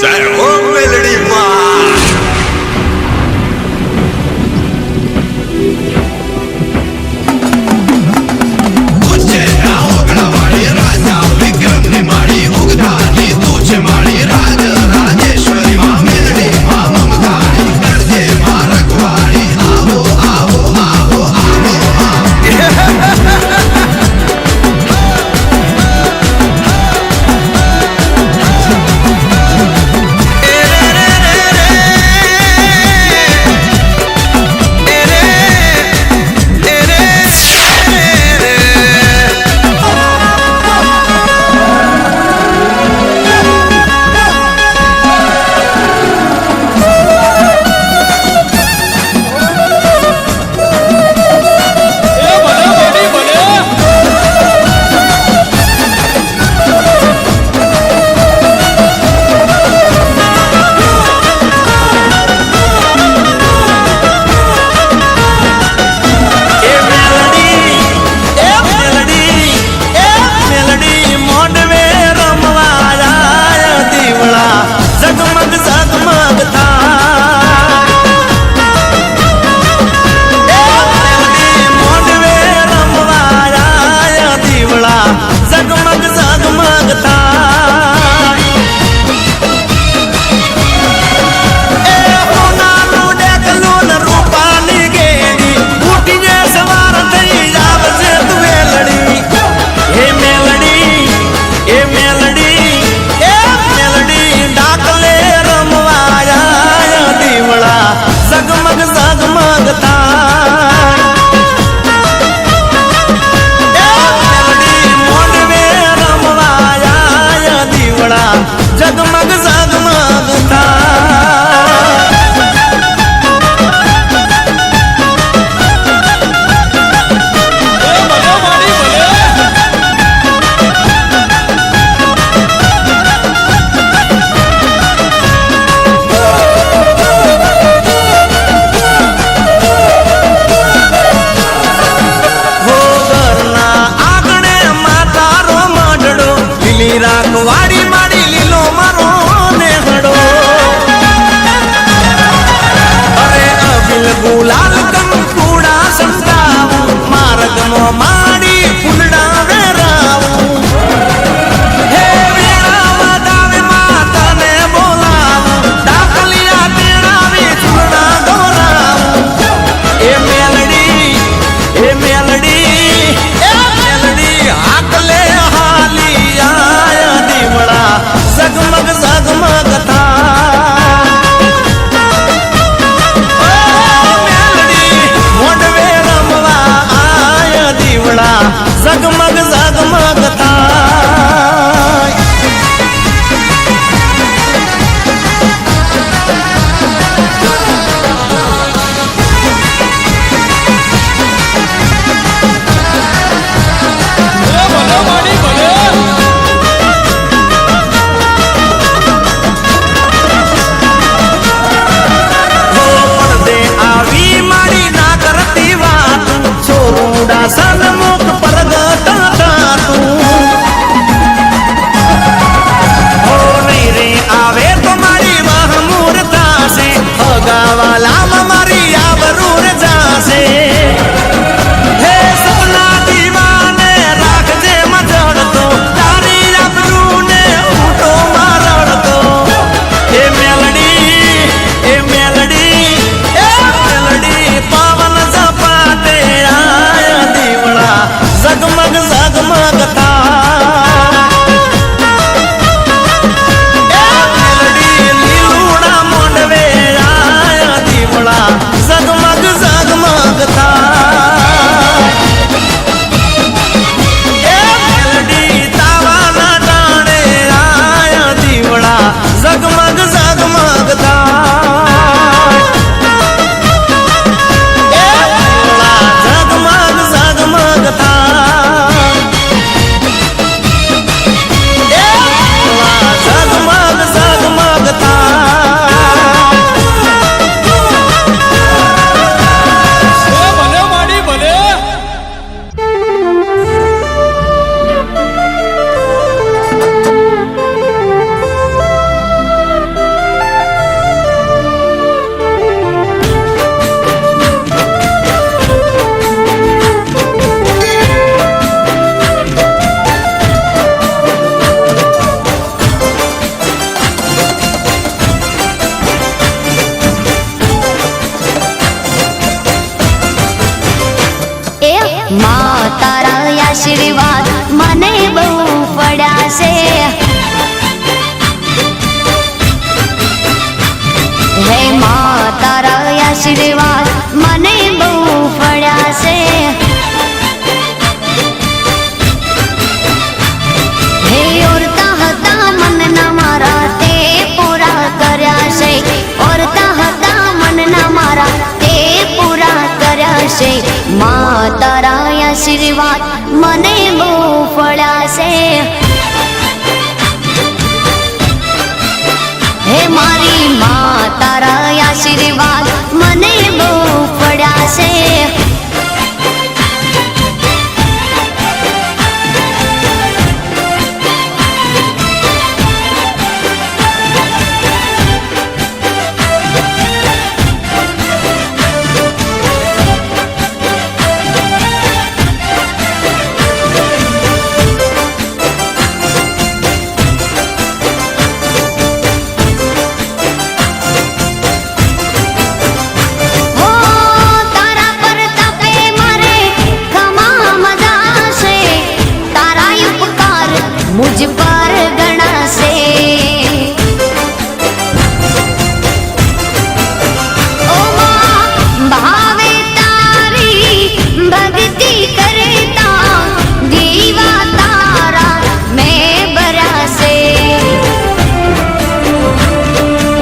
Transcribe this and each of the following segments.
જય હો મેલડી માં. રાખવાડી મારી લીલો મારો આશીર્વાદ મને બહુ ફળ્યા છે. હે ઓરતા હતા મનના મારા તે પૂરા કર્યા છે. ઓરતા હતા મનના મારા તે પૂરા કર્યા છે. મા તારા આશીર્વાદ મને બહુ ફળ્યા છે. હે મારી મા તારા આશીર્વાદ મને બહુ ફળ્યા છે. मुझ पर गणा से ओ माँ भावे तारी भक्ति करता दीवा तारा मैं बरा से.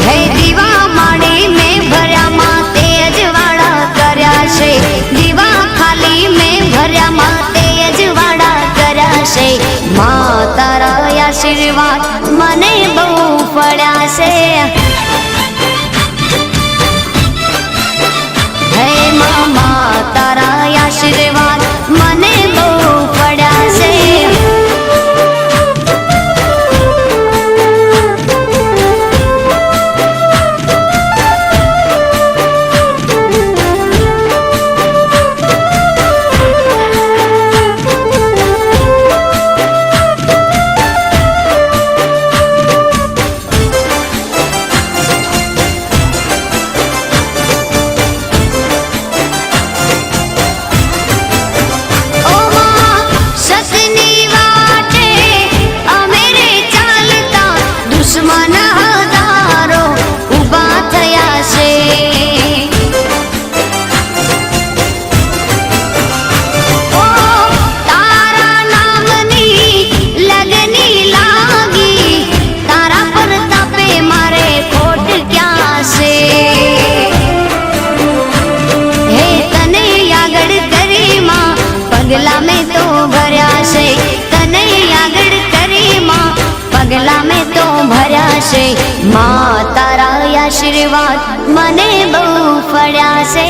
है दीवा माड़ी में भर्या माँ तेज वाड़ा કર્યા છે. દીવા ખાલી में ભર્યા माँ तेज वाड़ा કર્યા છે. મા તારા આશીર્વાદ મને બહુ ફળ્યા છે. હે મા તારા આશીર્વાદ મને બહુ ફળ્યા છે. દુશ્મન હજારો ઊભા થયા છે. ઓ તારા નામની લગની લાગી તારા પર તાપે મારે ખોટ ક્યાં છે. હે તને આગળ કરી માં પગલા મેં તો ભર્યા છે. તને આગળ કરી માં પગલા મેં તો ભર્યા છે. મા તારા આશીર્વાદ મને બહુ ફળ્યા છે.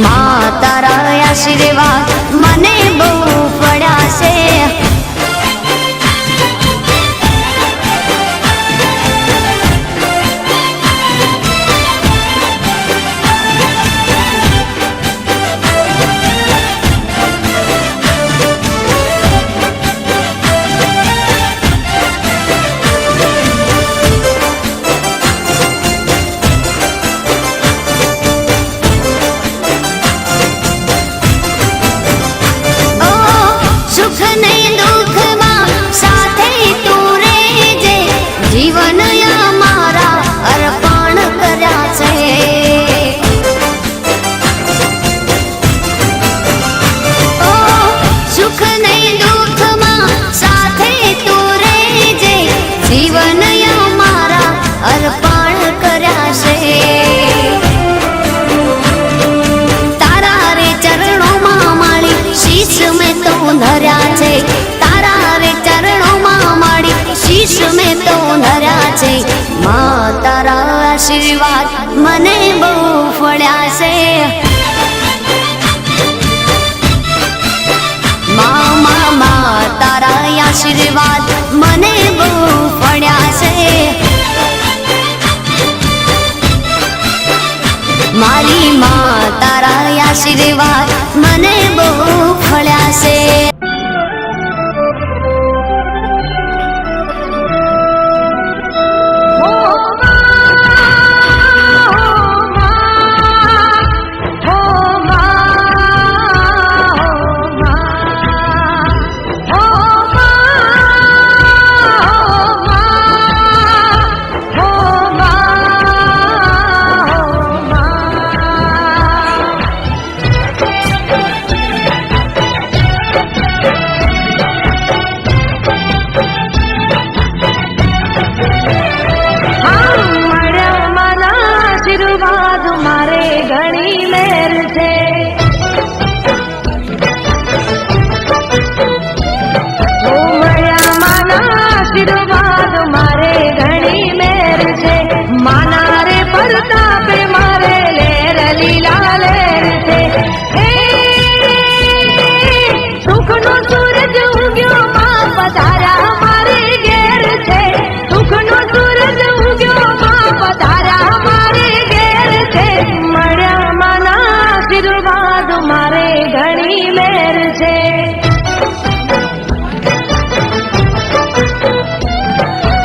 મા તારા આશીર્વાદ મને બહુ ફળ્યા છે. આશીર્વાદ મને બહુ ફળ્યા છે. મા તારા આશીર્વાદ મને બહુ ફળ્યા છે. મારી મા તારા આશીર્વાદ મને બહુ ફળ્યા છે. લીલા લેર છે હે સુખનો સૂરજ ઉગ્યો માં પધાર્યા મારે ઘેર છે સુખનો સૂરજ ઉગ્યો માં પધાર્યા મારે ઘેર છે મળ્યા માના આશીર્વાદ મારે ઘણી મેર છે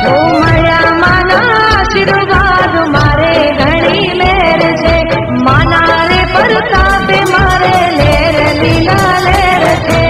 ઓ મળ્યા માના આશીર્વાદ મારે ઘણી મેર છે માના રે પરતાપે મારે લેર લીલા લેર છે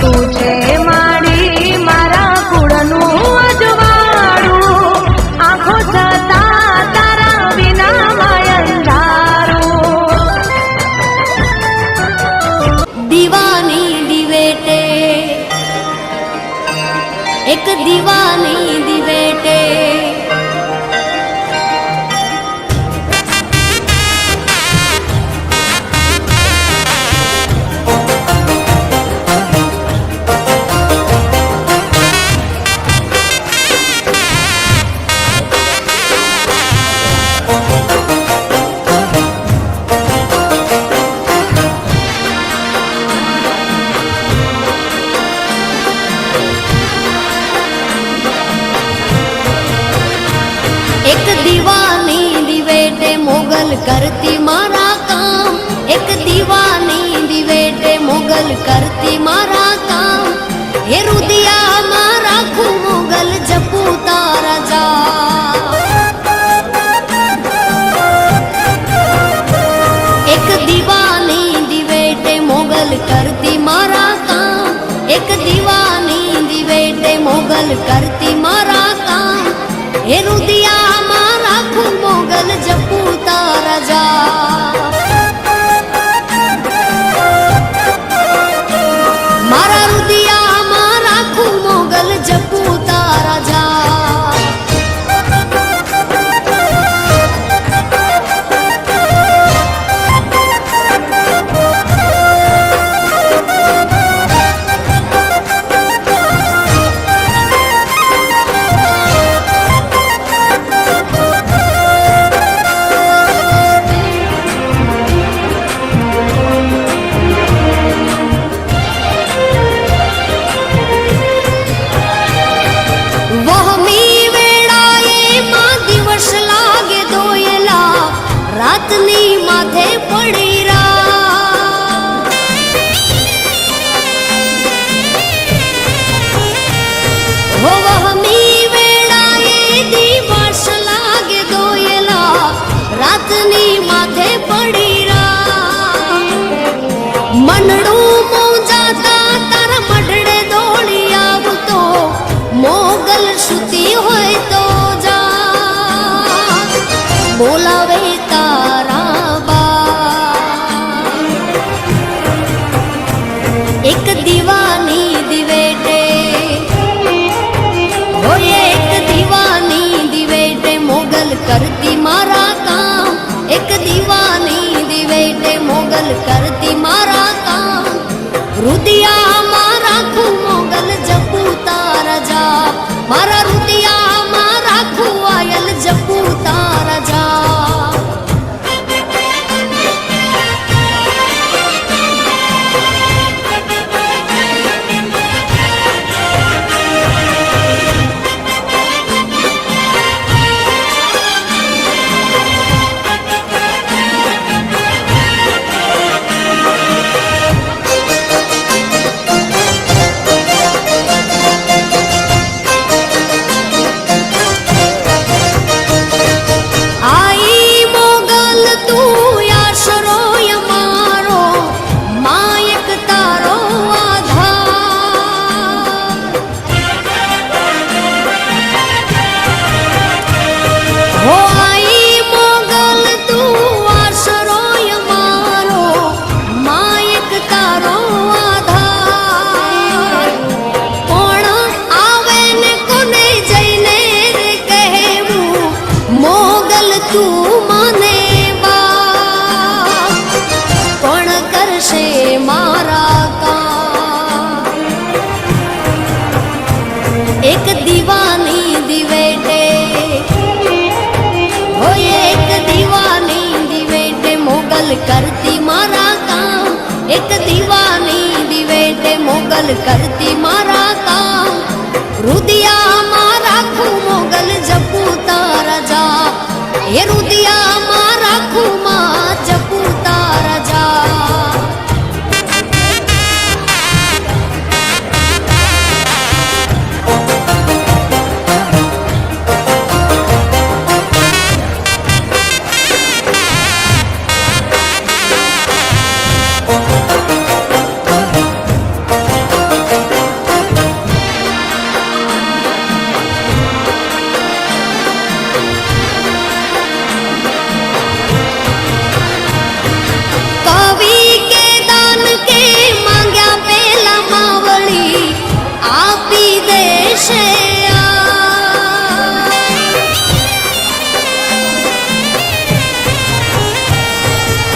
તું છે મારી મારા કુળનું અજવાળું આંખો છતાં તારા વિના અંધારું દીવાની દિવેટે એક દીવાની દિવેટે એક દીવાની દિવેટે મોગલ કરતી મારા કામ એક દીવાની દિવેટે મોગલ કરતી મારા કામ હે રુદિયામાં રાખું મોગલ જપું તારા જા એક દીવાની દિવેટે મોગલ કરતી મારા કામ એક દીવાની દિવેટે મોગલ કરતી મારા કામ હે રુદિયામાં રાખું મોગલ જપું તારા જા મારા રુદિયામાં રાખું મોગલ જપું તારા જા એક દીવાની દિવેટે, હોય એક દીવાની દિવેટે મોગલ કરતી મારા કામ, એક દીવાની દિવેટે મોગલ કરતી મારા કામ, રુદિયામાં રાખું મોગલ જપું તારા જા, એ રુદિયામાં રાખું માં જપું તારા જા.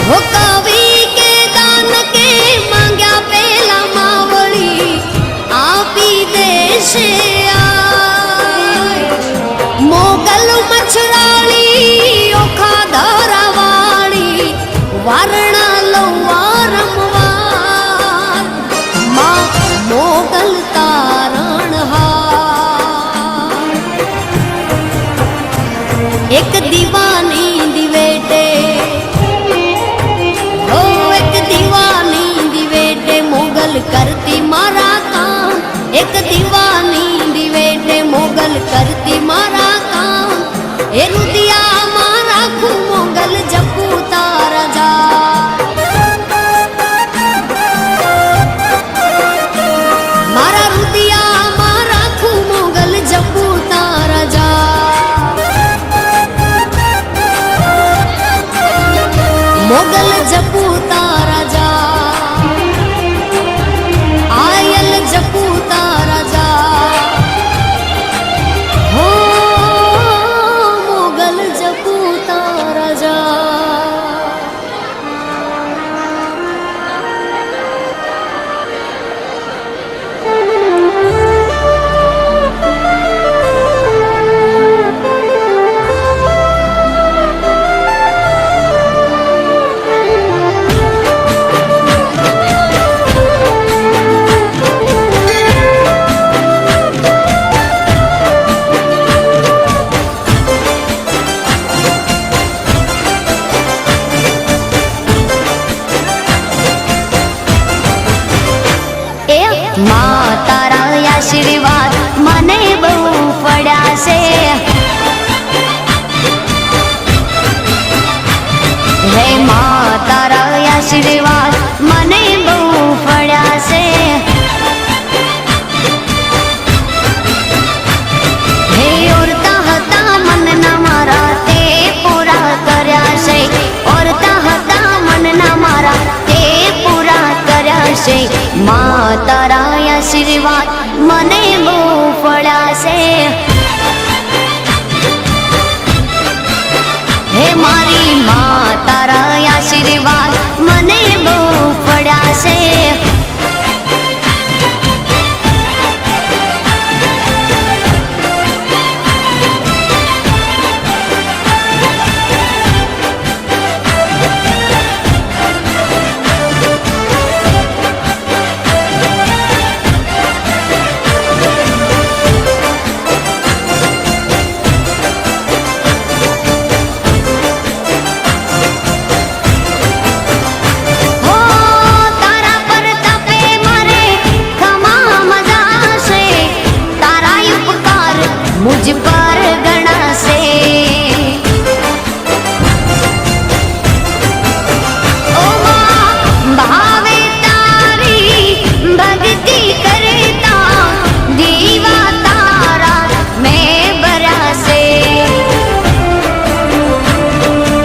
वो कवि के दान के मांग्या पेला मावड़ी आपी देशे मोगल मछराली ओखा धारावाड़ी वारणा लो वारंवार माँ मोगल तारण हार. एक दीवानी दिवेटे, करती मारा काम, एक दीवानी दिवेटे मोगल करती मारा काम, ए रुदिया मारा खू मोगल जपू तारा जा. मारा रुदिया मारा खू मोगल जपू तारा जा. मोगल जपू तारा जा, जपू तारा जा, हो मोगल जपू तारा जा. માં તારા આશીર્વાદ મને બહુ પડ્યા છે, હે માં તારા આશીર્વાદ મને બહુ પડ્યા છે, હે ઓરતા હતા મનના મારા તે પૂરા કર્યા છે, ઓરતા હતા મનના મારા તે પૂરા કર્યા છે. માં તારા આશીર્વાદ મને બહુ પડ્યા છે, હે મારી માં તારા આશીર્વાદ મને બહુ પડ્યા છે. मुझ पर गणा से ओ माँ भावे तारी भक्ति करता दीवा तारा मैं बरा से,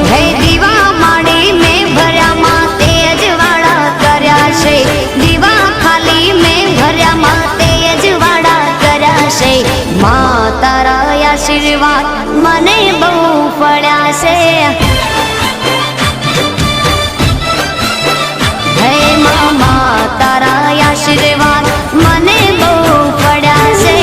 है दीवा माड़े में भरा माते अजवाड़ा कर्या से, दीवा खाली में भरा माते अजवाड़ा कर्या से. माँ तारा आशीर्वाद મને બહુ પડ્યા છે, હે મામા તારા આશીર્વાદ મને બહુ પડ્યા છે.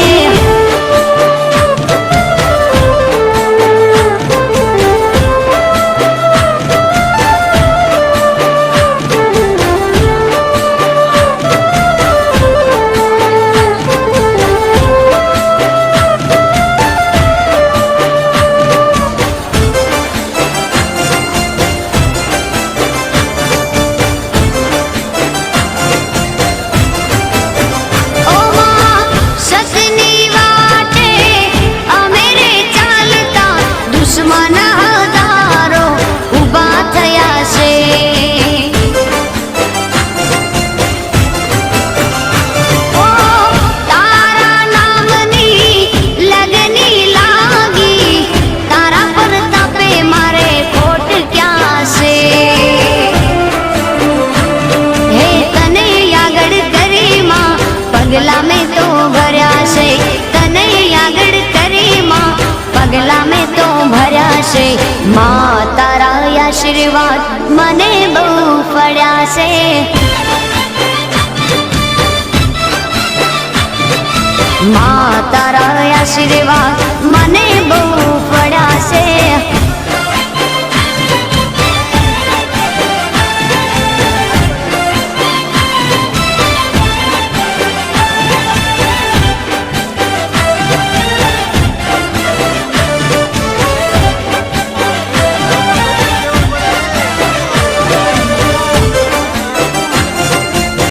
માં તારા આશીર્વાદ મને બહુ ફળ્યા છે. માં તારા આશીર્વાદ મને